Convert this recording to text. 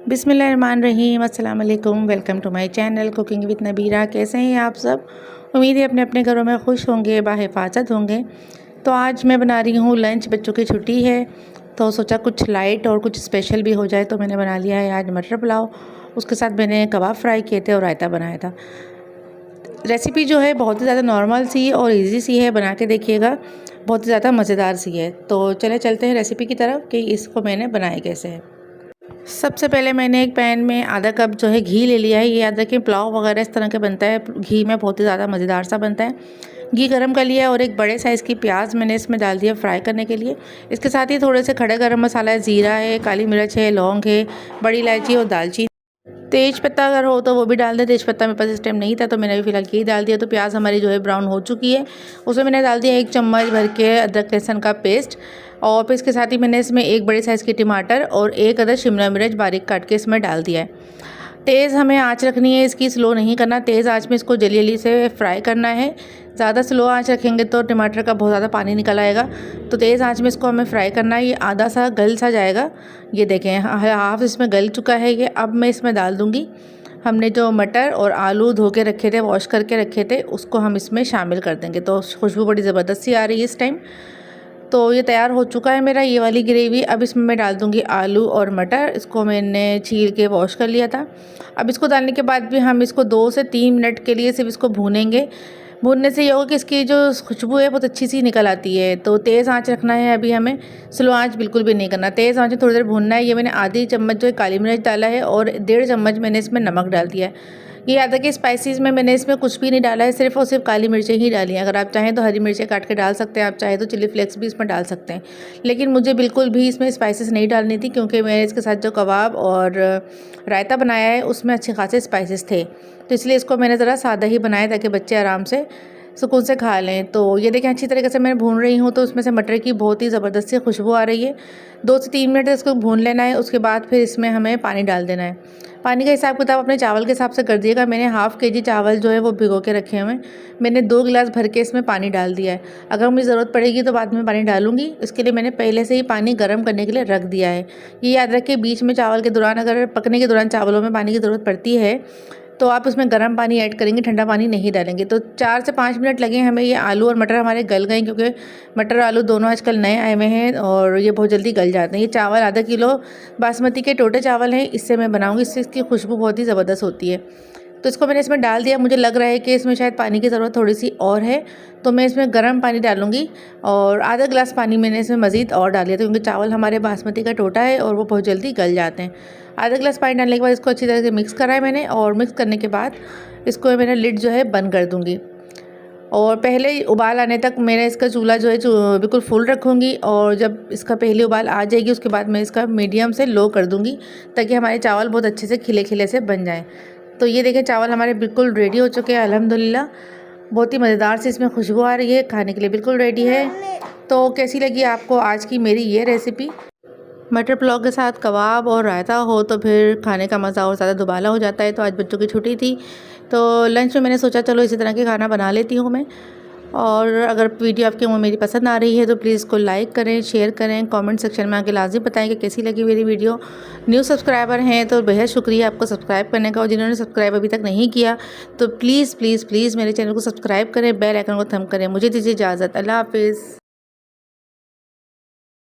बिस्मिल्लाहिर्रहमानिर्रहीम, अस्सलाम वालेकुम। Welcome to my channel cooking with Nabira. कैसे हैं आप सब? उम्मीद है अपने अपने घरों में खुश होंगे, बाहिफाजत होंगे। तो आज मैं बना रही हूँ लंच। बच्चों की छुट्टी है तो सोचा कुछ लाइट और कुछ स्पेशल भी हो जाए, तो मैंने बना लिया है आज मटर पुलाव। उसके साथ मैंने कबाब फ्राई किए थे और रायता बनाया था। रेसिपी जो है बहुत ही ज़्यादा नॉर्मल सी और इजी सी है, बना के देखिएगा, बहुत ही ज़्यादा मज़ेदार सी है। तो चले चलते हैं रेसिपी की तरफ कि इसको मैंने बनाया कैसे है। सबसे पहले मैंने एक पैन में आधा कप जो है घी ले लिया है। ये याद रखें पुलाव वगैरह इस तरह का बनता है घी में, बहुत ही ज़्यादा मज़ेदार सा बनता है। घी गरम कर लिया और एक बड़े साइज़ की प्याज मैंने इसमें डाल दिया फ्राई करने के लिए। इसके साथ ही थोड़े से खड़े गरम मसाला है, ज़ीरा है, काली मिर्च है, लौंग है, बड़ी इलायची और दालचीनी। तेज पत्ता अगर हो तो वो भी डाल दें। तेज पत्ता मेरे पास इस टाइम नहीं था तो मैंने भी फिलहाल यही डाल दिया। तो प्याज हमारी जो है ब्राउन हो चुकी है। उसमें मैंने डाल दिया 1 चम्मच भर के अदरक लहसुन का पेस्ट, और फिर इसके साथ ही मैंने इसमें एक बड़े साइज़ के टमाटर और एक अदर शिमला मिर्च बारीक काट के इसमें डाल दिया है। तेज़ हमें आंच रखनी है इसकी, स्लो नहीं करना। तेज़ आंच में इसको जली जली से फ्राई करना है। ज़्यादा स्लो आंच रखेंगे तो टमाटर का बहुत ज़्यादा पानी निकल आएगा। तो तेज़ आंच में इसको हमें फ्राई करना है। ये आधा सा गल सा जाएगा। ये देखें हाफ इसमें गल चुका है ये। अब मैं इसमें डाल दूँगी हमने जो मटर और आलू धो के रखे थे, वॉश करके रखे थे, उसको हम इसमें शामिल कर देंगे। तो खुशबू बड़ी ज़बरदस्त सी आ रही है इस टाइम। तो ये तैयार हो चुका है मेरा ये वाली ग्रेवी। अब इसमें मैं डाल दूँगी आलू और मटर। इसको मैंने छील के वॉश कर लिया था। अब इसको डालने के बाद भी हम इसको 2 से 3 मिनट के लिए सिर्फ इसको भूनेंगे। भूनने से ये होगा कि इसकी जो खुशबू है बहुत अच्छी सी निकल आती है। तो तेज़ आंच रखना है अभी हमें, स्लो आंच बिल्कुल भी नहीं करना। तेज़ आंच में थोड़ी देर भूनना है। ये मैंने आधी चम्मच जो है काली मिर्च डाला है और 1.5 चम्मच मैंने इसमें नमक डाल दिया है। ये याद है कि स्पाइसेस में मैंने इसमें कुछ भी नहीं डाला है, सिर्फ और सिर्फ काली मिर्चें ही डाली हैं। अगर आप चाहें तो हरी मिर्चें काट के डाल सकते हैं, आप चाहें तो चिली फ्लेक्स भी इसमें डाल सकते हैं। लेकिन मुझे बिल्कुल भी इसमें स्पाइसेस नहीं डालनी थी, क्योंकि मैंने इसके साथ जो कबाब और रायता बनाया है उसमें अच्छे खासे स्पाइसेस थे। तो इसलिए इसको मैंने ज़रा सादा ही बनाया ताकि बच्चे आराम से सुकून से खा लें। तो ये देखें अच्छी तरीके से मैं भून रही हूँ, तो उसमें से मटर की बहुत ही ज़बरदस्त सी खुशबू आ रही है। 2 से 3 मिनट इसको भून लेना है। उसके बाद फिर इसमें हमें पानी डाल देना है। पानी का हिसाब किताब अपने चावल के हिसाब से कर दिएगा। मैंने हाफ़ केजी चावल जो है वो भिगो के रखे हुए हैं। मैंने 2 गिलास भर के इसमें पानी डाल दिया है। अगर मुझे ज़रूरत पड़ेगी तो बाद में पानी डालूंगी। इसके लिए मैंने पहले से ही पानी गर्म करने के लिए रख दिया है। ये याद रखें, बीच में चावल के दौरान, अगर पकने के दौरान चावलों में पानी की ज़रूरत पड़ती है तो आप उसमें गर्म पानी ऐड करेंगे, ठंडा पानी नहीं डालेंगे। तो 4 से 5 मिनट लगे हमें। ये आलू और मटर हमारे गल गए, क्योंकि मटर आलू दोनों आजकल नए आए हुए हैं और ये बहुत जल्दी गल जाते हैं। ये चावल आधा किलो बासमती के टोटे चावल हैं, इससे मैं बनाऊँगी। इससे इसकी खुशबू बहुत ही ज़बरदस्त होती है। तो इसको मैंने इसमें डाल दिया। मुझे लग रहा है कि इसमें शायद पानी की ज़रूरत थोड़ी सी और है, तो मैं इसमें गर्म पानी डालूंगी। और आधा गिलास पानी मैंने इसमें मज़ीद और डाल दिया था, क्योंकि चावल हमारे बासमती का टोटा है और वो बहुत जल्दी गल जाते हैं। आधा गिलास पानी डालने के बाद इसको अच्छी तरह से मिक्स करा है मैंने, और मिक्स करने के बाद इसको मैंने लिड जो है बंद कर दूँगी। और पहले उबाल आने तक मैंने इसका चूल्हा जो है बिल्कुल फुल रखूँगी, और जब इसका पहली उबाल आ जाएगी उसके बाद मैं इसका मीडियम से लो कर दूँगी, ताकि हमारे चावल बहुत अच्छे से खिले खिले से बन जाएँ। तो ये देखें चावल हमारे बिल्कुल रेडी हो चुके हैं अल्हम्दुलिल्लाह। बहुत ही मज़ेदार से इसमें खुशबू आ रही है, खाने के लिए बिल्कुल रेडी है। तो कैसी लगी आपको आज की मेरी ये रेसिपी? मटर पुलाव के साथ कबाब और रायता हो तो फिर खाने का मज़ा और ज़्यादा दुबाला हो जाता है। तो आज बच्चों की छुट्टी थी तो लंच में मैंने सोचा चलो इसी तरह के खाना बना लेती हूँ मैं। और अगर वीडियो आपके मेरी पसंद आ रही है तो प्लीज़ इसको लाइक करें, शेयर करें, कमेंट सेक्शन में आके लाजिम बताएं कि कैसी लगी मेरी वीडियो। न्यू सब्सक्राइबर हैं तो बेहद शुक्रिया आपको सब्सक्राइब करने का, और जिन्होंने सब्सक्राइब अभी तक नहीं किया तो प्लीज़ प्लीज़ प्लीज़ मेरे चैनल को सब्सक्राइब करें, बेल आइकन को थंब करें। मुझे दीजिए इजाज़त। अल्लाह हाफिज़।